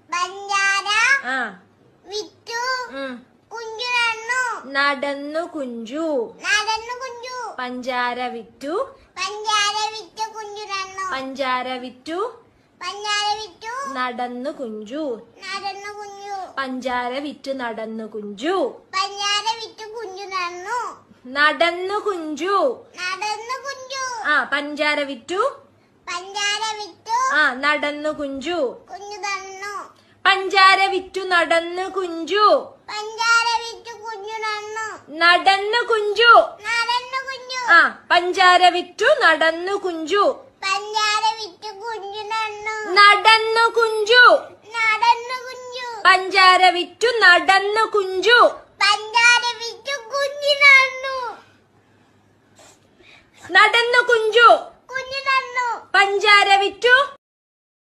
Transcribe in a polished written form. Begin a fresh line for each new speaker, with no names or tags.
പഞ്ചാര
വിറ്റു കുഞ്ചു
നടന്നു കുഞ്ചു പഞ്ചാര വിറ്റു പഞ്ചാര വിറ്റു നടന്നു കുഞ്ചു പഞ്ചാര വിറ്റു നടന്നു കുഞ്ചു നടന്നു കുഞ്ചു പഞ്ചാര വിറ്റു നടന്നു കുഞ്ചു പഞ്ചാര വിറ്റു നടന്നു കുഞ്ചു നടന്നു കുഞ്ചു പഞ്ചാര വിറ്റു നടന്നു കുഞ്ചു നടന്നു കുഞ്ചു പഞ്ചാര വിറ്റു നടന്നു കുഞ്ചു നടന്നു കുഞ്ചു പഞ്ചാര വിറ്റു